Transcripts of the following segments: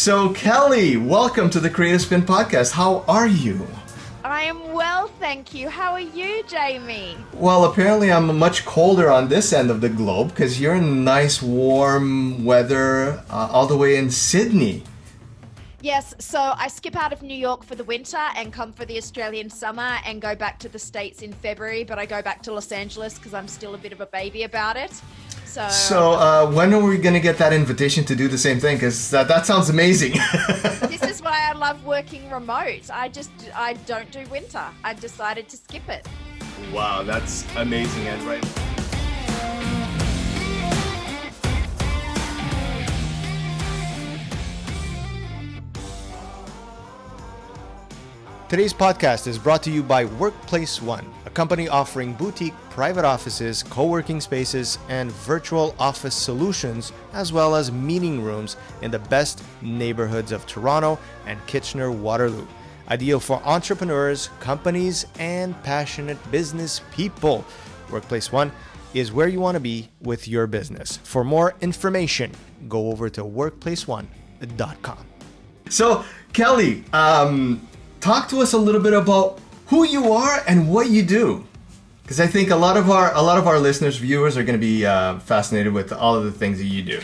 So Kelly, welcome to the Creative Spin Podcast. How are you? I am well, thank you. How are you, Jamie? Well, apparently I'm much colder on this end of the globe because you're in nice warm weather all the way in Sydney. Yes, so I skip out of New York for the winter and come for the Australian summer and go back to the States in February, but I go back to Los Angeles because I'm still a bit of a baby about it. So when are we going to get that invitation to do the same thing? Because that sounds amazing. This is why I love working remote. I don't do winter. I decided to skip it. Wow, that's amazing, Ed, right? Today's podcast is brought to you by Workplace One, a company offering boutique private offices, co-working spaces, and virtual office solutions, as well as meeting rooms in the best neighborhoods of Toronto and Kitchener-Waterloo. Ideal for entrepreneurs, companies, and passionate business people. Workplace One is where you want to be with your business. For more information, go over to workplaceone.com. So, Kelly, talk to us a little bit about who you are and what you do, because I think a lot of our listeners, viewers, are going to be fascinated with all of the things that you do.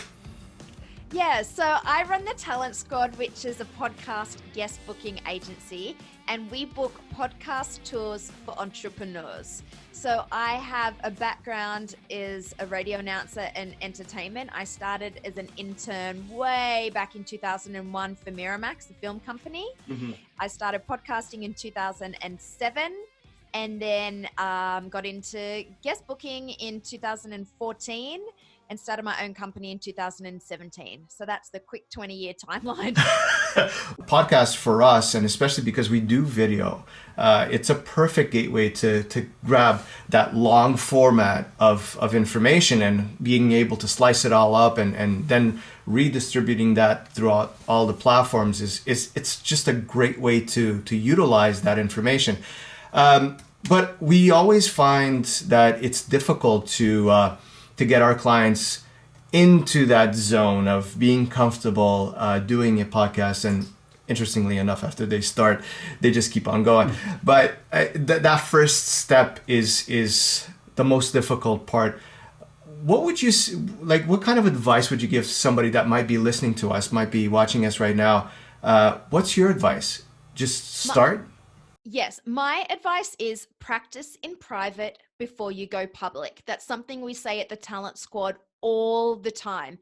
Yeah, so I run the Talent Squad, which is a podcast guest booking agency, and we book podcast tours for entrepreneurs. So I have a background as a radio announcer and entertainment. I started as an intern way back in 2001 for Miramax, the film company. Mm-hmm. I started podcasting in 2007 and then got into guest booking in 2014 and started my own company in 2017. So that's the quick 20-year timeline. Podcast for us, and especially because we do video, it's a perfect gateway to grab that long format of information and being able to slice it all up and then redistributing that throughout all the platforms is it's just a great way to utilize that information. But we always find that it's difficult to get our clients into that zone of being comfortable doing a podcast. And interestingly enough, after they start, they just keep on going. But that first step is the most difficult part. What would you like? What kind of advice would you give somebody that might be listening to us, might be watching us right now? What's your advice? Just start? Yes, my advice is practice in private before you go public. That's something we say at the Talent Squad all the time.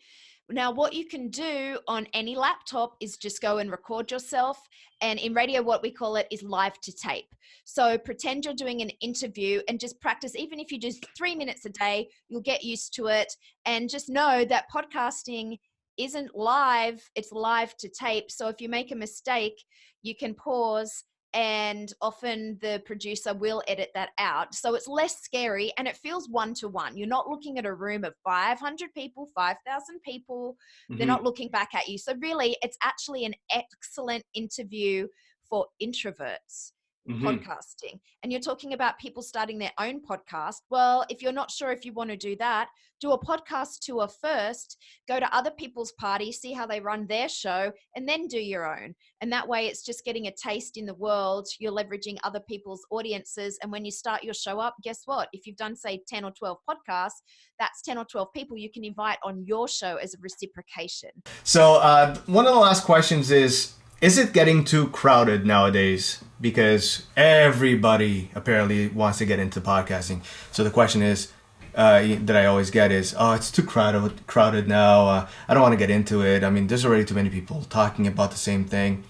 Now, what you can do on any laptop is just go and record yourself. And in radio, what we call it is live to tape. So pretend you're doing an interview and just practice. Even if you do 3 minutes a day, you'll get used to it. And just know that podcasting isn't live, it's live to tape. So if you make a mistake, you can pause, and often the producer will edit that out. So it's less scary and it feels one-to-one. You're not looking at a room of 500 people, 5,000 people. Mm-hmm. They're not looking back at you. So really, it's actually an excellent interview for introverts. Mm-hmm. Podcasting. And you're talking about people starting their own podcast. Well, if you're not sure if you want to do that, do a podcast tour first, go to other people's parties, see how they run their show, and then do your own. And that way it's just getting a taste in the world. You're leveraging other people's audiences. And when you start your show up, guess what? If you've done, say, 10 or 12 podcasts, that's 10 or 12 people you can invite on your show as a reciprocation. So one of the last questions is it getting too crowded nowadays? Because everybody apparently wants to get into podcasting. So the question is, that I always get is, it's too crowded now. I don't want to get into it. I mean, there's already too many people talking about the same thing.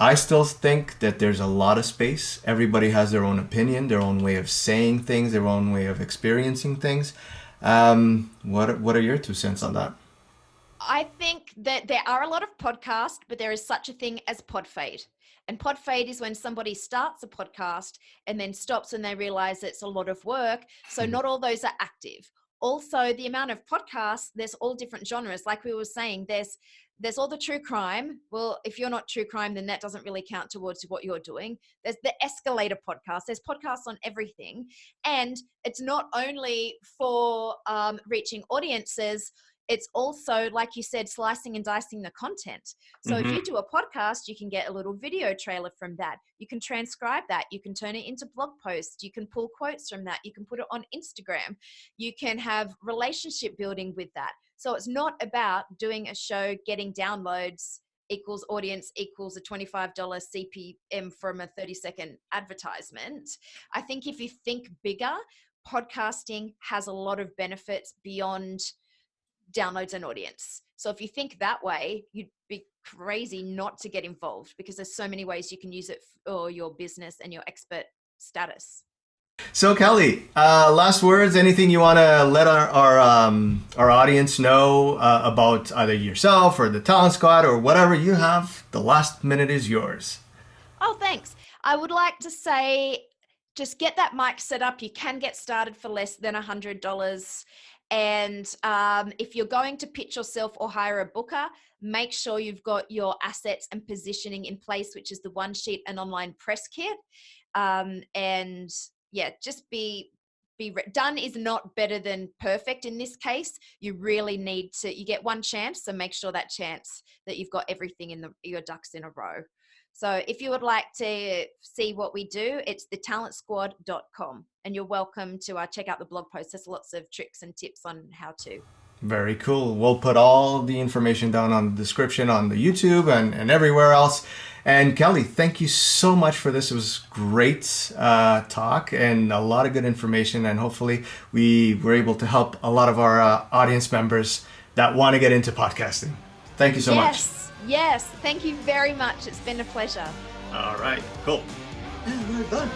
I still think that there's a lot of space. Everybody has their own opinion, their own way of saying things, their own way of experiencing things. What are your 2 cents on that? I think that there are a lot of podcasts, but there is such a thing as pod fade. And pod fade is when somebody starts a podcast and then stops and they realize it's a lot of work. So not all those are active. Also, the amount of podcasts, there's all different genres. Like we were saying, there's all the true crime. Well, if you're not true crime, then that doesn't really count towards what you're doing. There's the escalator podcast. There's podcasts on everything. And it's not only for reaching audiences. it's also, like you said, slicing and dicing the content. So if you do a podcast, you can get a little video trailer from that. You can transcribe that. You can turn it into blog posts. You can pull quotes from that. You can put it on Instagram. You can have relationship building with that. So it's not about doing a show, getting downloads equals audience equals a $25 CPM from a 30-second advertisement. I think if you think bigger, podcasting has a lot of benefits beyond downloads and audience. So if you think that way, you'd be crazy not to get involved, because there's so many ways you can use it for your business and your expert status. So Kelly, last words, anything you want to let our audience know about either yourself or the Talent Squad or whatever you have? The last minute is yours. Oh, thanks. I would like to say, just get that mic set up. You can get started for less than $100. And if you're going to pitch yourself or hire a booker, make sure you've got your assets and positioning in place, which is the one sheet and online press kit. And yeah, just be done is not better than perfect in this case. You really need to, you get one chance. So make sure that chance that you've got everything in your ducks in a row. So if you would like to see what we do, it's thetalentsquad.com, and you're welcome to check out the blog post. There's lots of tricks and tips on how to. Very cool. We'll put all the information down on the description on the YouTube and everywhere else. And Kelly, thank you so much for this. It was great talk and a lot of good information. And hopefully we were able to help a lot of our audience members that want to get into podcasting. Thank you so much. Yes, thank you very much. It's been a pleasure. All right, cool. And we're done.